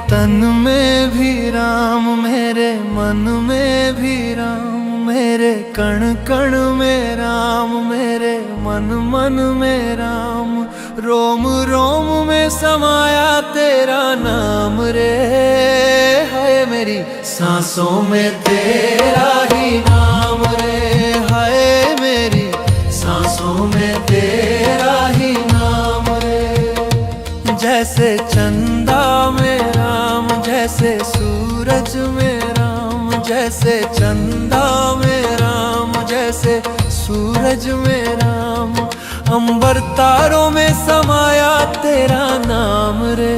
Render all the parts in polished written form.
तन में भी राम, मेरे मन में भी राम, मेरे कण कण में राम, मेरे मन मन में राम, रोम रोम में समाया तेरा नाम रे। है मेरी सांसों में तेरा ही नाम रे, है मेरी सांसों में तेरा ही नाम रे। जैसे चंदा में राम, जैसे सूरज में राम, जैसे चंदा में राम, जैसे सूरज में राम, अंबर तारों में समाया तेरा नाम रे।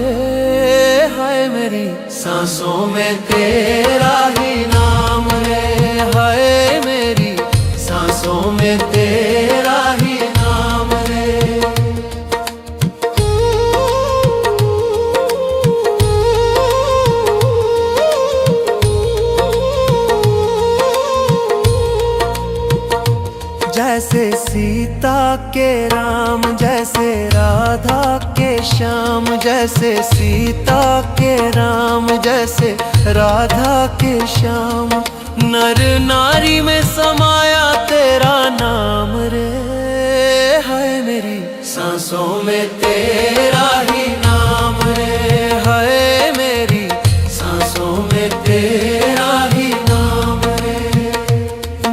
हाय मेरी सांसों में तेरा ही नाम रे, हाय मेरी सांसों में तेरा ही नाम रे। जैसे सीता के राम, जैसे राधा के श्याम, जैसे सीता के राम, जैसे राधा के श्याम, नर नारी में समाया तेरा नाम रे। है मेरी सांसों में तेरा ही नाम रे, है मेरी सांसों में तेरा ही नाम रे।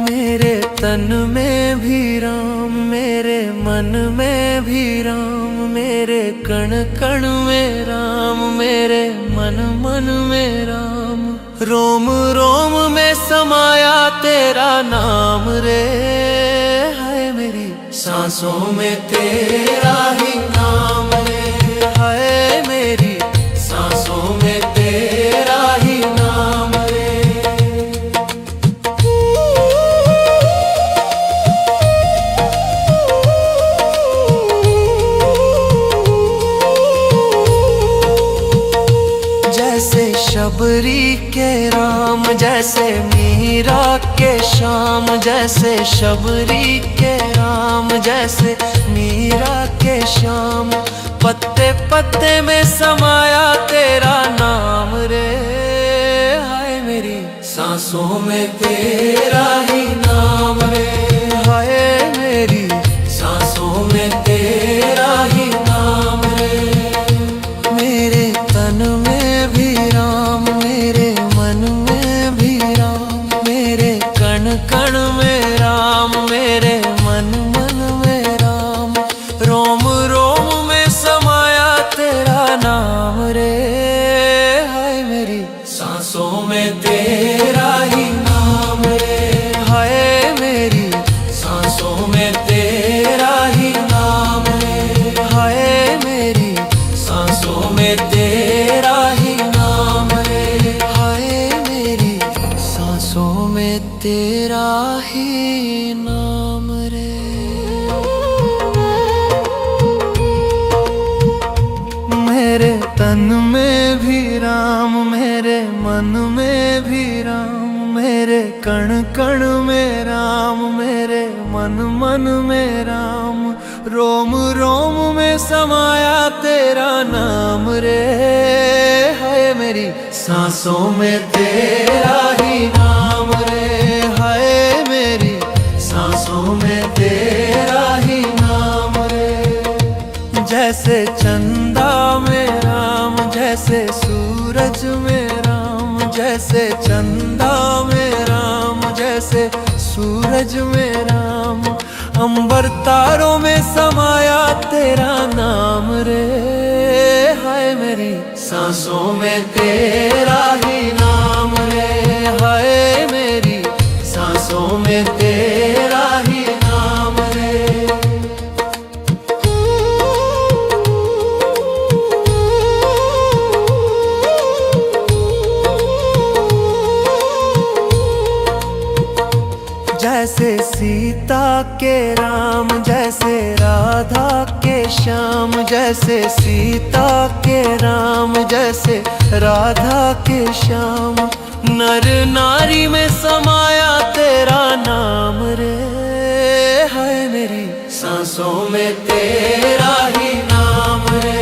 मेरे तन में भी राम, मेरे मन में भी राम, मेरे कण कण में राम, मेरे मन मन में राम, रोम रोम में समाया तेरा नाम रे। है मेरी सांसों में तेरा ही नाम रे, है मेरी सांसों में तेरा ही नाम रे। जैसे शबरी के राम, जैसे मीरा के श्याम, जैसे शबरी के राम, जैसे मीरा के श्याम, पत्ते पत्ते में समाया तेरा नाम रे। हाय मेरी सांसों में तेरा ही नाम रे, हाय मेरी सांसों में तेरा ही नाम रे। मेरे तन में भी राम, मेरे मन में भी राम, मेरे कण कण में राम, मेरे मन मन में राम, रोम रोम में समाया तेरा नाम रे। हाय मेरी सांसों में तेरा ही नाम रे, हाय मेरी सांसों में तेरा ही नाम रे, हाय मेरी सांसों में तेरा ही नाम रे, हाय मेरी सांसों में तेरा ही नाम रे। मेरे तन में भी राम, मेरे मन में भी राम, मेरे कण कण में राम, मेरे मन मन में राम, रोम रोम में समाया तेरा नाम रे। है मेरी सांसों में तेरा ही नाम रे, है मेरी सांसों में तेरा ही नाम रे। जैसे चंदा में राम, जैसे सूरज में राम, जैसे चंदा में राम, जैसे सूरज में राम, अंबर तारों में समाया तेरा नाम रे। हाय मेरी सांसों में तेरा ही नाम रे, हाय मेरी सांसों में तेरा ही नाम रे। जैसे सीता के राम, जैसे राधा के श्याम, जैसे सीता के राम, जैसे राधा के श्याम, नर नारी में समाया तेरा नाम रे। है मेरी सांसों में तेरा ही नाम रे,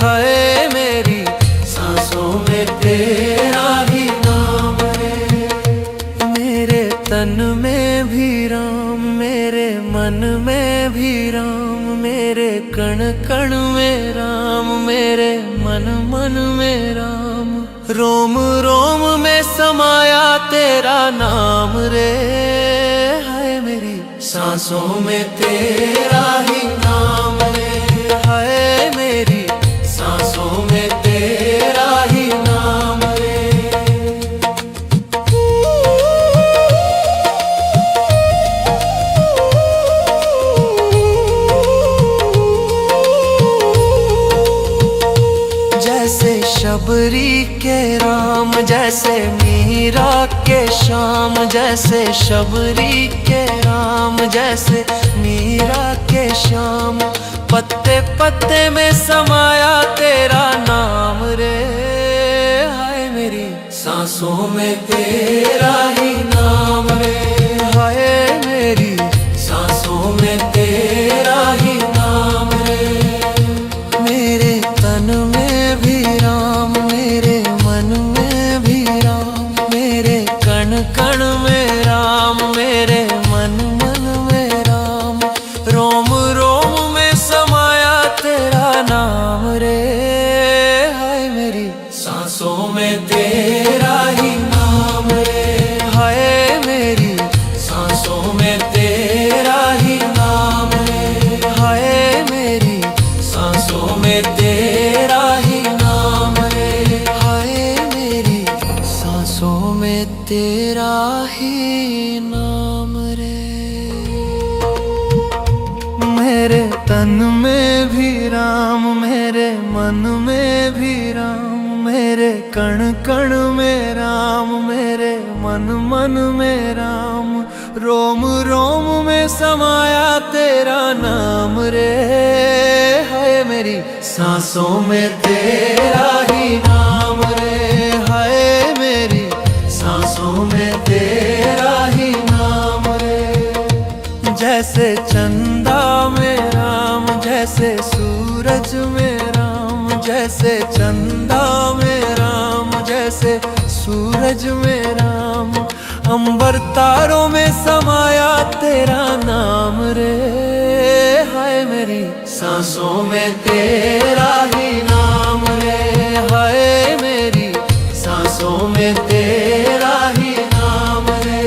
है मेरी सांसों में तेरा ही नाम रे। मेरे तन में भी राम, मेरे मन में भी राम, मेरे कण कण में राम, मेरे मन मन में राम। रोम रोम में समाया तेरा नाम रे। हाय मेरी सांसों में तेरा ही नाम रे। हाय मेरी सांसों में तेरा ही नाम रे। जैसे शबरी के राम, जैसे मीरा के श्याम, जैसे शबरी के राम, जैसे मीरा के श्याम। पत्ते पत्ते में समाया तेरा नाम रे। हाय मेरी सांसों में तेरा ही नाम रे। हाय मेरी सांसों में तेरा ही नाम रे। मेरे तन में भी राम, मेरे मन में भी राम, मेरे कण कण में राम, मेरे मन मन में राम। रोम रोम में समाया तेरा नाम रे। हाय मेरी सांसों में तेरा ही नाम रे। हाय मेरी सांसों में तेरा ही नाम रे। हाय मेरी सांसों में तेरा ही नाम रे। हाय मेरी सांसों में तेरा ही नाम रे। मेरे तन में भी राम, मेरे मन में भी राम, मेरे कण कण में राम, मेरे मन मन में राम। रोम रोम में समाया तेरा नाम रे। हाय मेरी सांसों में तेरा ही नाम रे। हाय मेरी सांसों में तेरा ही नाम रे। जैसे चंदा में राम, जैसे सूरज में राम, जैसे चंदा में राम, जैसे सूरज में राम। अंबर तारों में समाया तेरा नाम रे। हाय मेरी सांसों में तेरा ही नाम रे। हाय मेरी सांसों में तेरा ही नाम रे।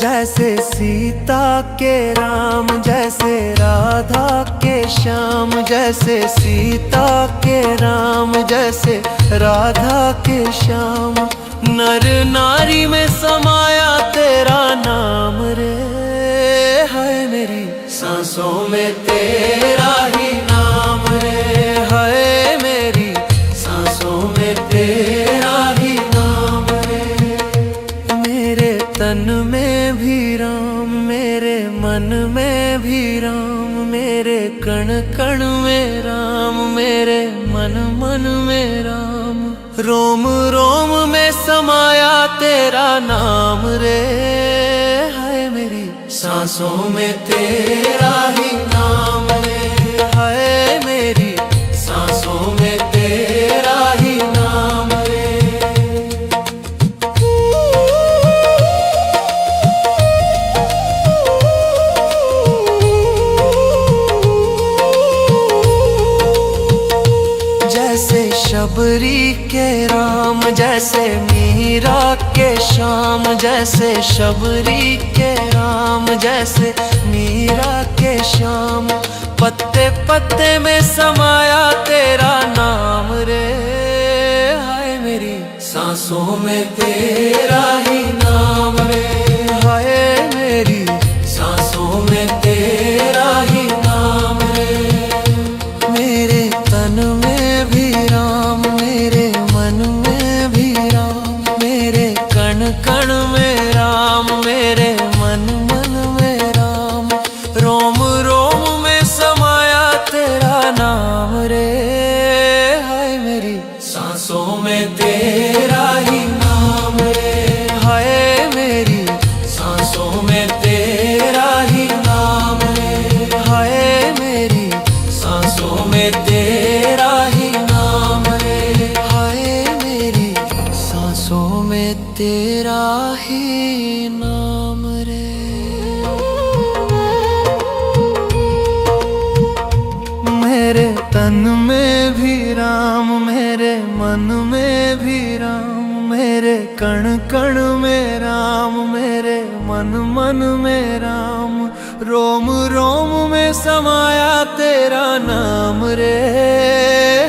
जैसे सीता के राम, जैसे राधा के श्याम, जैसे सीता के राम, जैसे राधा के श्याम। नर नारी में समाया तेरा नाम रे। हाय मेरी सांसों में तेरा ही नाम रे। हाय मेरी सांसों में तेरा ही नाम रे। मेरे तन में भी राम, मेरे मन में भी राम, मेरे कण कण में राम, मेरे मन मन में राम। रोम रोम में समाया तेरा नाम रे। हाय मेरी सांसों में तेरा ही नाम रे। हाय मेरी सांसों में तेरा ही नाम रे। जैसे शबरी के राम, जैसे मीरा के श्याम, जैसे शबरी के राम, जैसे मीरा के श्याम। पत्ते पत्ते में समाया तेरा नाम रे। हाय मेरी सांसों में तेरा ही नाम रे। हाय मेरी सांसों में तेरा ही नाम रे। मेरे तन में भी राम, मेरे मन में भी राम, मेरे कण कण में राम, मेरे मन मन में राम। रोम रोम में समाया तेरा नाम रे। हाय मेरी सांसों में तेरा ही नाम रे। हाय ही नाम रे। मेरे तन में भी राम, मेरे मन में भी राम, मेरे कण कण में राम, मेरे मन मन में राम, रोम रोम में समाया तेरा नाम रे।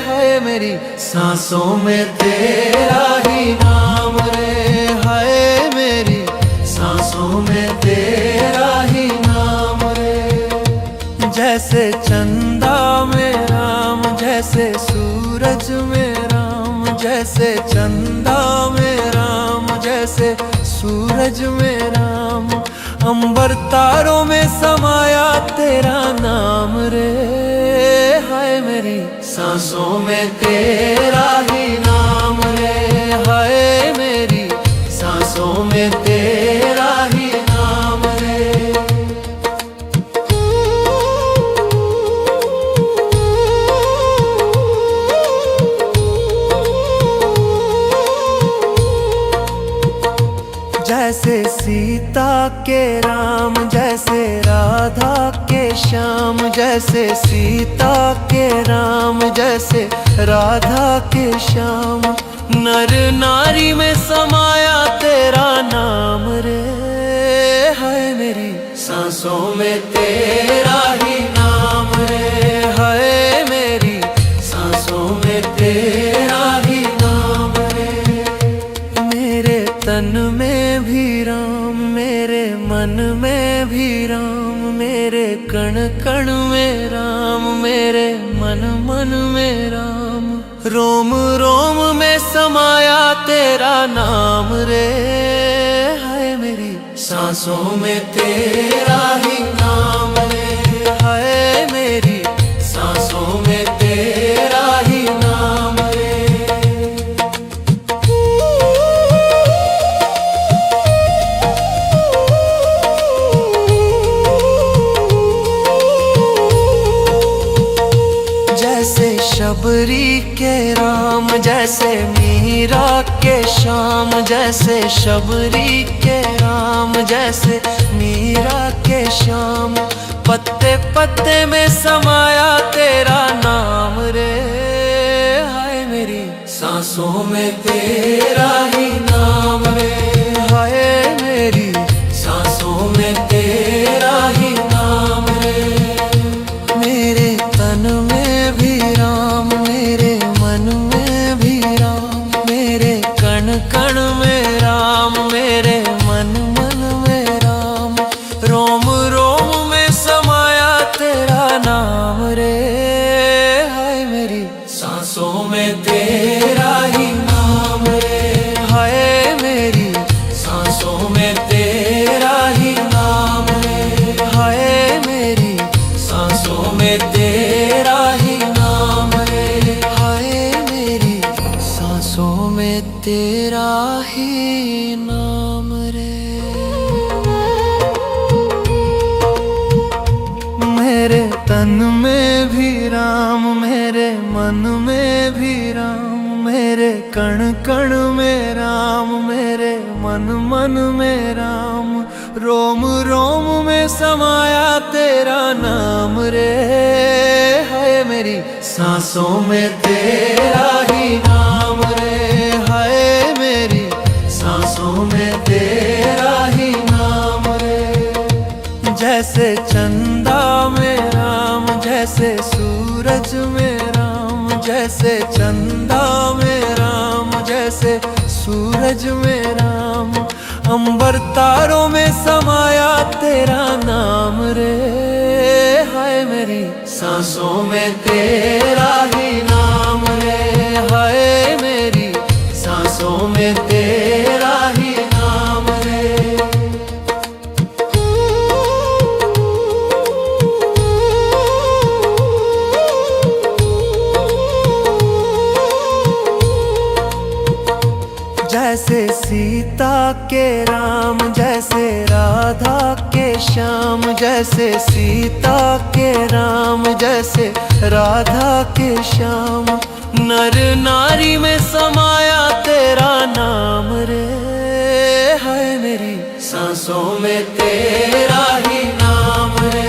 है मेरी सांसों में तेरा ही नाम रे, है मेरी सांसों में तेरा ही नाम रे। जैसे चंदा में राम, जैसे सूरज में राम, जैसे चंदा में राम, जैसे सूरज में राम, अंबर तारों में समाया तेरा नाम रे। हाय मेरी सांसों में तेरा ही नाम रे, हाय मेरी सांसों में तेरा ही नाम रे। जैसे सीता के राम, जैसे राधा के श्याम, जैसे सीता के राम, जैसे राधा के श्याम, नर नारी में समाया तेरा नाम रे। है मेरी सांसों में तेरा ही नाम रे, है मेरी सांसों में तेरा ही नाम रे। मेरे तन में भी राम, मेरे मन में भी राम, मेरे कण कण में राम, मेरे मन मन में राम, रोम रोम में समाया तेरा नाम रे। है मेरी सांसों में तेरा ही नाम रे, है मेरी सांसों में तेरा ही नाम रे। जैसे शबरी के राम, जैसे मीरा के श्याम, जैसे शबरी के राम, जैसे मीरा के श्याम, पत्ते पत्ते में समाया तेरा नाम रे। हाय मेरी सांसों में तेरा ही नाम रे, हाय मेरी सांसों में तेरा ही नाम रे। मेरे तन में भी राम, मेरे मन में भी राम, मेरे कण कण में राम, मेरे मन मन में राम, रोम रोम में समाया तेरा नाम रे। हाय मेरी सांसों में तेरा ही नाम रे, हाय मेरी सांसों में तेरा ही नाम रे, हाय मेरी सांसों में तेरा ही नाम रे, हाय मेरी सांसों में तेरा ही नाम रे। मेरे तन में भी राम, मेरे मन में भी राम, मेरे कण कण में राम, मेरे मन मन में राम, रोम रोम में समाया तेरा नाम रे। है मेरी सांसों में तेरा ही नाम रे, है मेरी सांसों में तेरा ही नाम रे। जैसे चंदा में राम, जैसे सूरज में राम, जैसे चंदा में राम, जैसे सूरज में राम, अंबर तारों में समाया तेरा नाम रे। हाय मेरी सांसों में तेरा ही नाम रे, हाय मेरी सांसों में तेरा ही नाम रे। जैसे सीता के राम, जैसे राधा के श्याम, जैसे सीता के राम, जैसे राधा के श्याम, नर नारी में समाया तेरा नाम रे। है सांसों में तेरा ही नाम रे।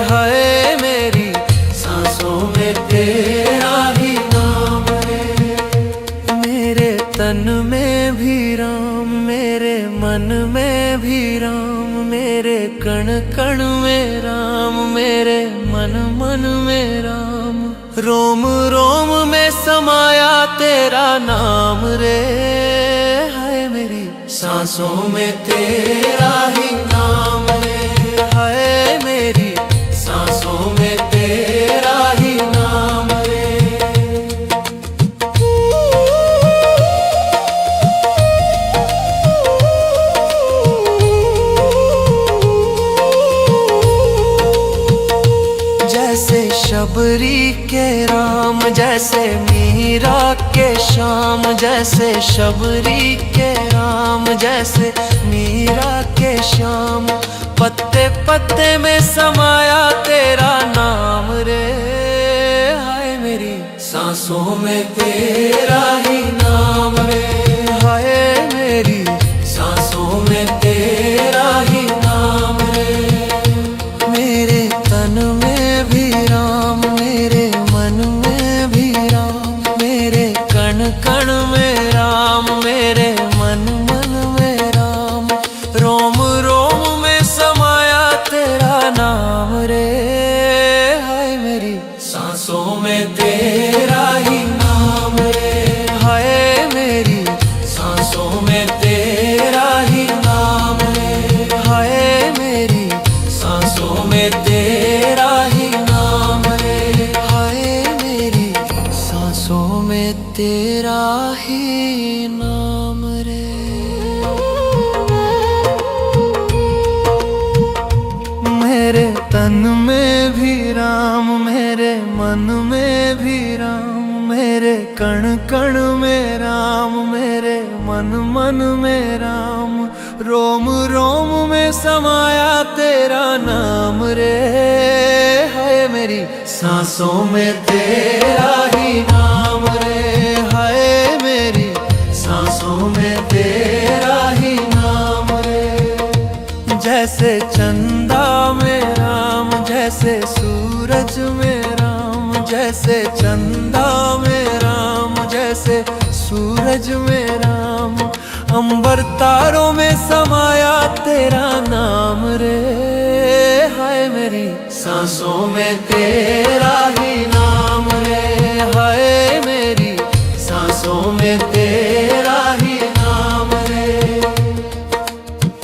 हाय मेरी सांसों में तेरा ही नाम रे। मेरे तन में भी राम, मेरे मन में भी राम, मेरे कण कण में राम, मेरे मन मन में राम। रोम रोम में समाया तेरा नाम रे। हाय मेरी सांसों में तेरा ही नाम रे। हाय मेरी सांसों में तेरा ही नाम रे। जैसे शबरी के राम, जैसे मीरा के श्याम, जैसे शबरी के राम, जैसे मीरा के श्याम। पत्ते पत्ते में समाया तेरा नाम रे। हाय मेरी सांसों में तेरा ही नाम रे। हाय मेरी सांसों में तेरा ही नाम रे। मेरे तन में भी राम, मेरे मन में भी राम, मेरे कण कण में राम, मेरे मन मन में राम। रोम रोम में समाया तेरा नाम रे। हाय मेरी सांसों में तेरा ही नाम रे। हाय मेरी सांसों में तेरा ही नाम रे। हाय मेरी सांसों में तेरा ही नाम रे। हाय मेरी सांसों में तेरा ही नाम रे। मेरे तन में भी राम, मेरे मन में भी राम, मेरे कण कण में राम, मेरे मन मन में राम। रोम रोम में समाया तेरा नाम रे। हाय मेरी सांसों में तेरा ही नाम रे। हाय मेरी सांसों में तेरा ही नाम रे। जैसे चंदा में राम, जैसे सूरज में राम, जैसे चंदा में राम, जैसे सूरज में राम। अंबर तारों में समाया तेरा नाम रे। हाय मेरी सांसों में तेरा ही नाम।